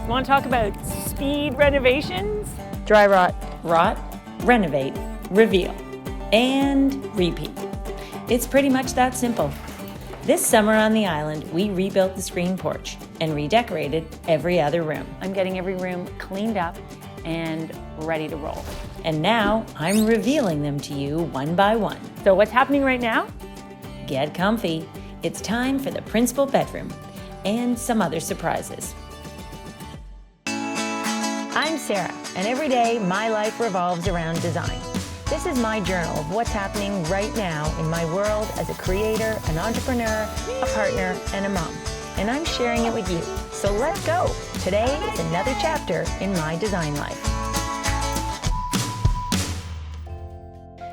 Want to talk about speed renovations? Dry rot, renovate, reveal, and repeat. It's pretty much that simple. This summer on the island, we rebuilt the screen porch and redecorated every other room. I'm getting every room cleaned up and ready to roll. And now I'm revealing them to you one by one. So what's happening right now? Get comfy. It's time for the principal bedroom and some other surprises. I'm Sarah, and every day my life revolves around design. This is my journal of what's happening right now in my world as a creator, an entrepreneur, a partner, and a mom. And I'm sharing it with you. So let's go. Today is another chapter in my design life.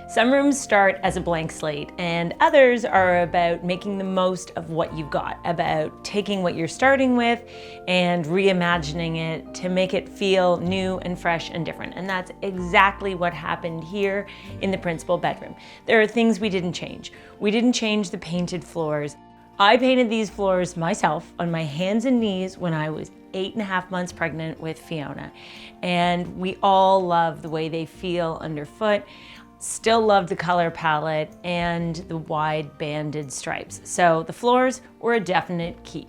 Some rooms start as a blank slate, and others are about making the most of what you've got, about taking what you're starting with and reimagining it to make it feel new and fresh and different. And that's exactly what happened here in the principal bedroom. There are things we didn't change. We didn't change the painted floors. I painted these floors myself on my hands and knees when I was 8.5 months pregnant with Fiona. And we all love the way they feel underfoot. Still love the color palette and the wide banded stripes. So the floors were a definite keep.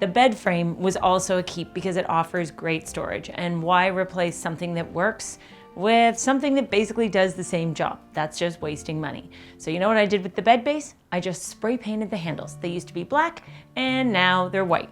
The bed frame was also a keep because it offers great storage. And why replace something that works with something that basically does the same job? That's just wasting money. So you know what I did with the bed base? I just spray painted the handles. They used to be black and now they're white.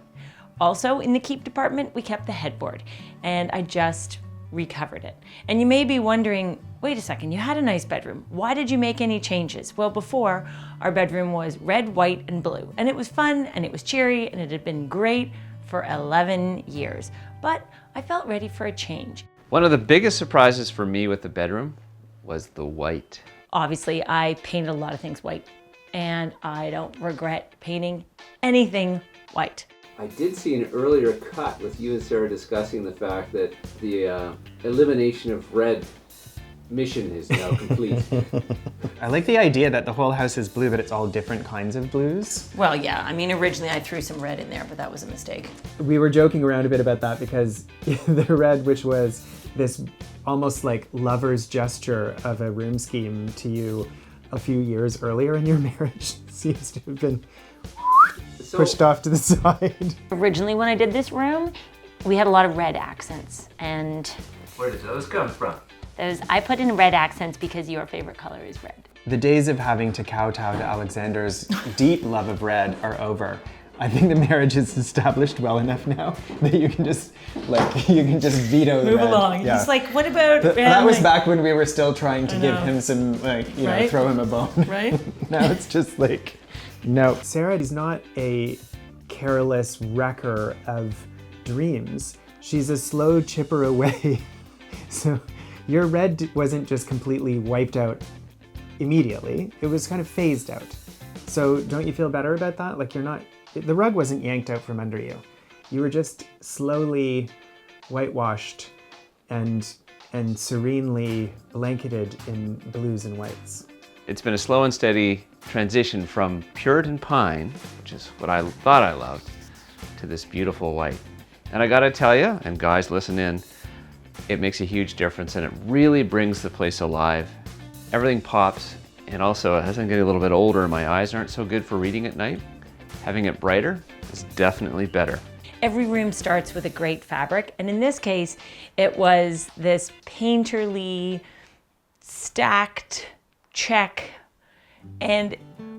Also in the keep department, we kept the headboard and I just recovered it. And you may be wondering, wait a second, you had a nice bedroom. Why did you make any changes? Well, before, our bedroom was red, white, and blue. And it was fun, and it was cheery, and it had been great for 11 years. But I felt ready for a change. One of the biggest surprises for me with the bedroom was the white. Obviously, I painted a lot of things white, and I don't regret painting anything white. I did see an earlier cut with you and Sarah discussing the fact that the elimination of red mission is now complete. I like the idea that the whole house is blue, but it's all different kinds of blues. Well, yeah, I mean, originally I threw some red in there, but that was a mistake. We were joking around a bit about that because the red, which was this almost like lover's gesture of a room scheme to you a few years earlier in your marriage, seems to have been pushed off to the side. Originally, when I did this room, we had a lot of red accents, and Where did those come from? I put in red accents because your favorite color is red. The days of having to kowtow to Alexander's deep love of red are over. I think the marriage is established well enough now that you can just veto the Move red. along. Yeah. He's like, what about red? That was back when we were still trying to give him some, Right? throw him a bone. Right? Now it's just like, no. Sarah is not a careless wrecker of dreams. She's a slow chipper away. So your red wasn't just completely wiped out immediately. It was kind of phased out. So don't you feel better about that? Like the rug wasn't yanked out from under you. You were just slowly whitewashed and serenely blanketed in blues and whites. It's been a slow and steady transition from Puritan pine, which is what I thought I loved, to this beautiful white. And I gotta tell you, and guys listen in, it makes a huge difference and it really brings the place alive. Everything pops, and also as I'm getting a little bit older, my eyes aren't so good for reading at night. Having it brighter is definitely better. Every room starts with a great fabric, and in this case, it was this painterly, stacked check. And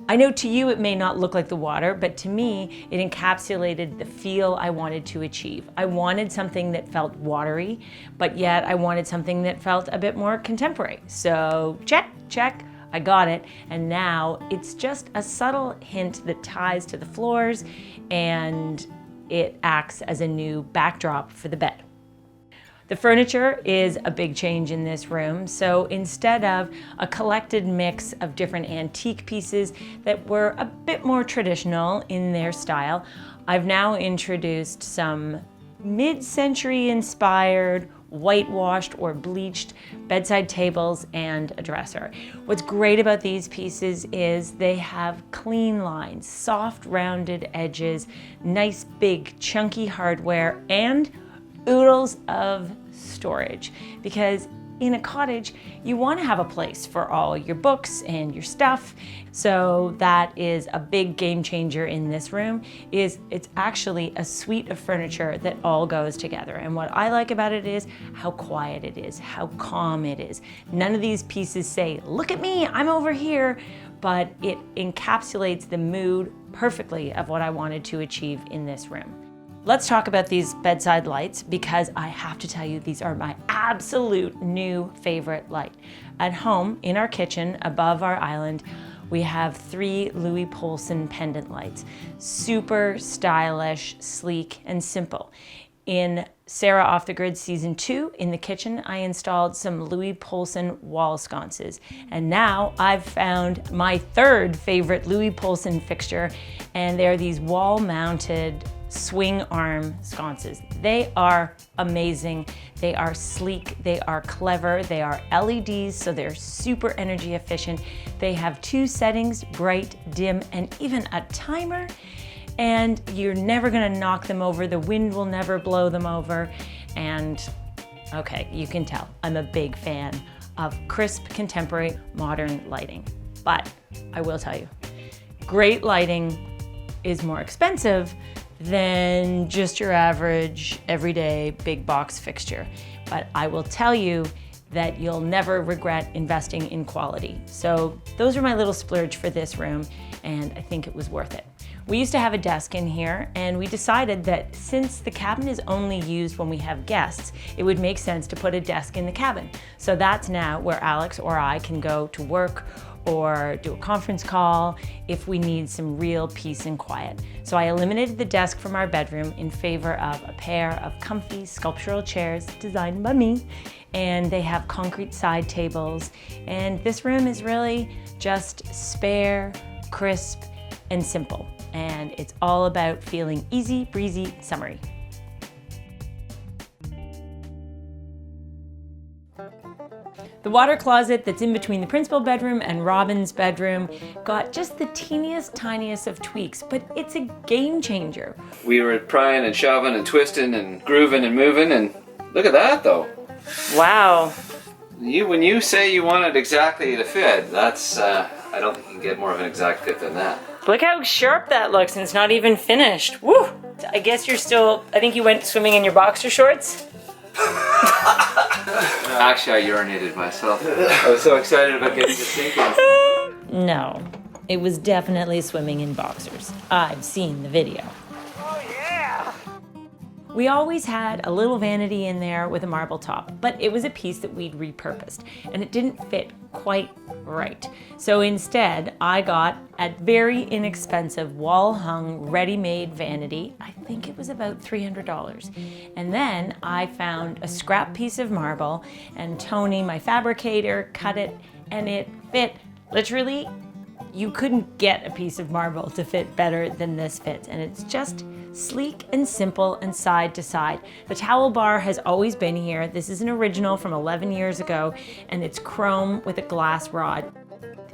I know to you it may not look like the water, but to me, it encapsulated the feel I wanted to achieve. I wanted something that felt watery, but yet I wanted something that felt a bit more contemporary. So check, I got it. And now it's just a subtle hint that ties to the floors, and it acts as a new backdrop for the bed. The furniture is a big change in this room, so instead of a collected mix of different antique pieces that were a bit more traditional in their style, I've now introduced some mid-century inspired, whitewashed or bleached bedside tables and a dresser. What's great about these pieces is they have clean lines, soft rounded edges, nice big chunky hardware, and oodles of storage, because in a cottage, you want to have a place for all your books and your stuff. So that is a big game changer in this room. It's actually a suite of furniture that all goes together. And what I like about it is how quiet it is, how calm it is. None of these pieces say, look at me, I'm over here, but it encapsulates the mood perfectly of what I wanted to achieve in this room. Let's talk about these bedside lights, because I have to tell you, these are my absolute new favorite light. At home, in our kitchen, above our island, we have 3 Louis Poulsen pendant lights. Super stylish, sleek, and simple. In Sarah Off the Grid Season 2, in the kitchen, I installed some Louis Poulsen wall sconces. And now I've found my 3rd favorite Louis Poulsen fixture, and they're these wall-mounted swing arm sconces. They are amazing. They are sleek, they are clever, they are LEDs, so they're super energy efficient. They have 2 settings, bright, dim, and even a timer. And you're never gonna knock them over. The wind will never blow them over. And okay, you can tell I'm a big fan of crisp, contemporary, modern lighting. But I will tell you, great lighting is more expensive than just your average, everyday, big box fixture. But I will tell you that you'll never regret investing in quality. So those are my little splurge for this room, and I think it was worth it. We used to have a desk in here, and we decided that since the cabin is only used when we have guests, it would make sense to put a desk in the cabin. So that's now where Alex or I can go to work or do a conference call if we need some real peace and quiet. So I eliminated the desk from our bedroom in favor of a pair of comfy sculptural chairs designed by me, and they have concrete side tables. And this room is really just spare, crisp, and simple. And it's all about feeling easy, breezy, summery. The water closet that's in between the principal bedroom and Robin's bedroom got just the teeniest, tiniest of tweaks, but it's a game changer. We were prying and shoving and twisting and grooving and moving, and look at that though. Wow. When you say you want it exactly to fit, that's, I don't think you can get more of an exact fit than that. Look how sharp that looks, and it's not even finished. Woo! I guess you're still, I think you went swimming in your boxer shorts? Actually, I urinated myself. I was so excited about getting this sink in. No, it was definitely swimming in boxers. I've seen the video. Oh yeah! We always had a little vanity in there with a marble top, but it was a piece that we'd repurposed, and it didn't fit quite right. So instead, I got a very inexpensive wall-hung, ready-made vanity. I think it was about $300. And then I found a scrap piece of marble, and Tony, my fabricator, cut it, and it fit. Literally, you couldn't get a piece of marble to fit better than this fits, and it's just sleek and simple and side to side. The towel bar has always been here. This is an original from 11 years ago, and it's chrome with a glass rod.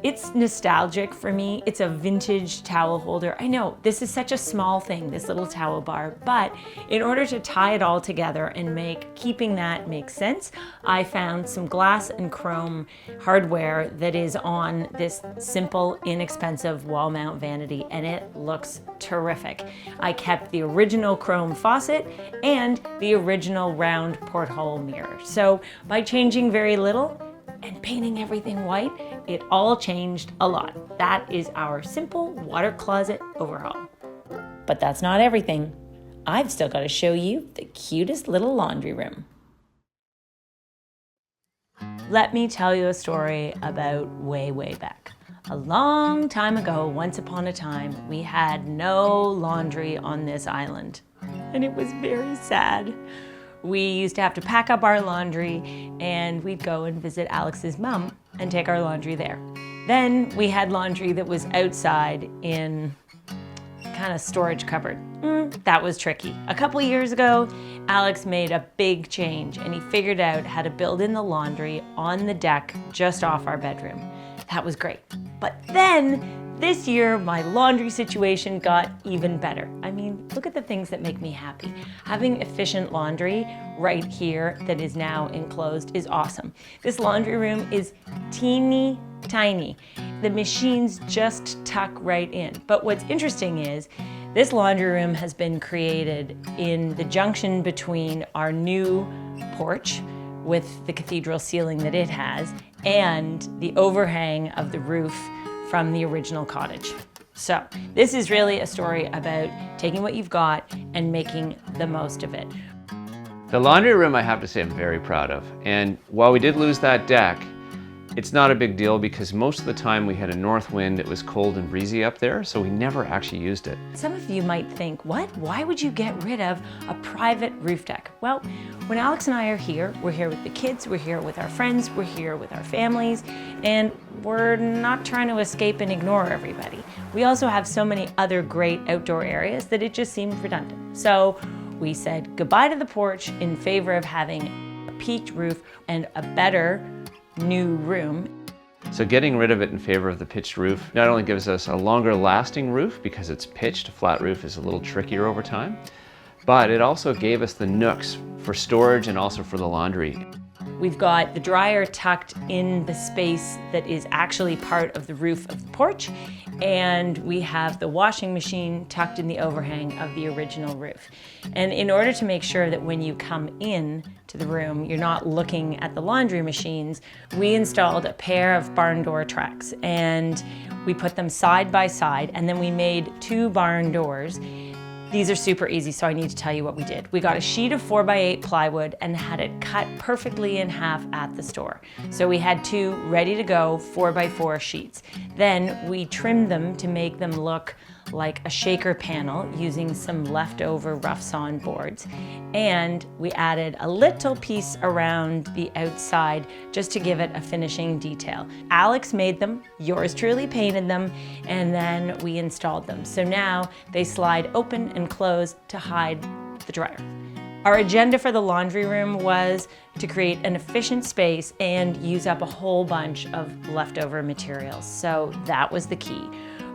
It's nostalgic for me. It's a vintage towel holder. I know this is such a small thing, this little towel bar, but in order to tie it all together and make keeping that make sense, I found some glass and chrome hardware that is on this simple, inexpensive wall mount vanity, and it looks terrific. I kept the original chrome faucet and the original round porthole mirror. So by changing very little and painting everything white, it all changed a lot. That is our simple water closet overhaul. But that's not everything. I've still got to show you the cutest little laundry room. Let me tell you a story about way, way back. A long time ago, once upon a time, we had no laundry on this island, and it was very sad. We used to have to pack up our laundry, and we'd go and visit Alex's mom and take our laundry there. Then we had laundry that was outside in kind of storage cupboard. That was tricky. A couple years ago, Alex made a big change, and he figured out how to build in the laundry on the deck just off our bedroom. That was great. But then this year, my laundry situation got even better. I mean, look at the things that make me happy. Having efficient laundry right here that is now enclosed is awesome. This laundry room is teeny tiny. The machines just tuck right in. But what's interesting is this laundry room has been created in the junction between our new porch with the cathedral ceiling that it has and the overhang of the roof from the original cottage. So this is really a story about taking what you've got and making the most of it. The laundry room, I have to say, I'm very proud of. And while we did lose that deck, it's not a big deal because most of the time we had a north wind, it was cold and breezy up there, so we never actually used it. Some of you might think, what? Why would you get rid of a private roof deck? Well, when Alex and I are here, we're here with the kids, we're here with our friends, we're here with our families, and we're not trying to escape and ignore everybody. We also have so many other great outdoor areas that it just seemed redundant. So we said goodbye to the porch in favor of having a peaked roof and a better new room. So getting rid of it in favor of the pitched roof not only gives us a longer lasting roof because it's pitched, a flat roof is a little trickier over time, but it also gave us the nooks for storage and also for the laundry. We've got the dryer tucked in the space that is actually part of the roof of the porch, and we have the washing machine tucked in the overhang of the original roof. And in order to make sure that when you come in to the room, you're not looking at the laundry machines, we installed a pair of barn door tracks, and we put them side by side, and then we made 2 barn doors. These are super easy, so I need to tell you what we did. We got a sheet of 4x8 plywood and had it cut perfectly in half at the store. So we had 2 ready to go 4x4 sheets. Then we trimmed them to make them look like a shaker panel using some leftover rough sawn boards. And we added a little piece around the outside just to give it a finishing detail. Alex made them, yours truly painted them, and then we installed them. So now they slide open and close to hide the dryer. Our agenda for the laundry room was to create an efficient space and use up a whole bunch of leftover materials. So that was the key.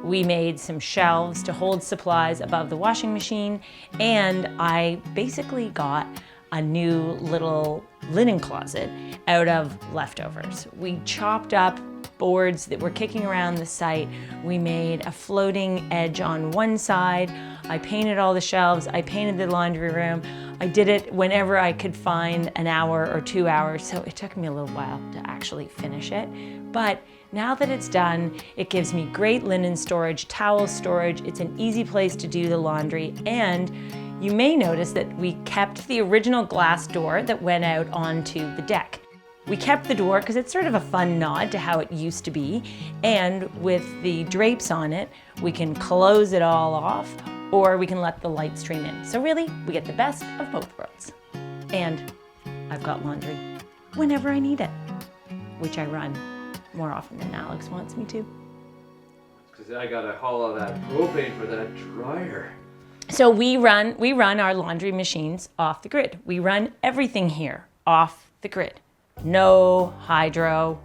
We made some shelves to hold supplies above the washing machine, and I basically got a new little linen closet out of leftovers. We chopped up boards that were kicking around the site. We made a floating edge on one side. I painted all the shelves. I painted the laundry room. I did it whenever I could find an hour or 2 hours, so it took me a little while to actually finish it. But now that it's done, it gives me great linen storage, towel storage. It's an easy place to do the laundry, and you may notice that we kept the original glass door that went out onto the deck. We kept the door because it's sort of a fun nod to how it used to be, and with the drapes on it, we can close it all off, or we can let the light stream in. So really, we get the best of both worlds. And I've got laundry whenever I need it, which I run more often than Alex wants me to. Because I gotta haul all that propane for that dryer. So we run our laundry machines off the grid. We run everything here off the grid. No hydro.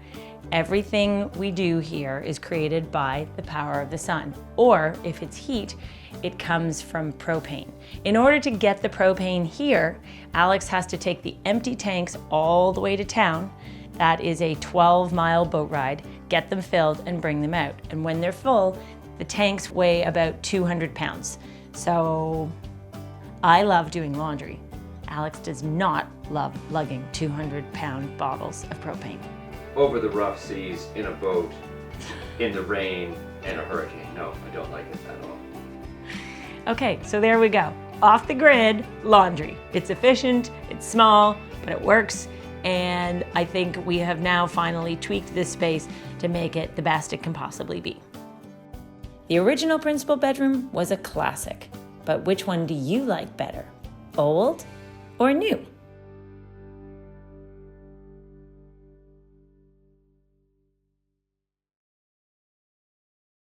Everything we do here is created by the power of the sun. Or if it's heat, it comes from propane. In order to get the propane here, Alex has to take the empty tanks all the way to town. That is a 12-mile boat ride, get them filled and bring them out. And when they're full, the tanks weigh about 200 pounds. So I love doing laundry. Alex does not love lugging 200-pound bottles of propane. Over the rough seas, in a boat, in the rain, and a hurricane. No, I don't like it at all. Okay, so there we go. Off the grid, laundry. It's efficient, it's small, but it works. And I think we have now finally tweaked this space to make it the best it can possibly be. The original principal bedroom was a classic, but which one do you like better? Old or new?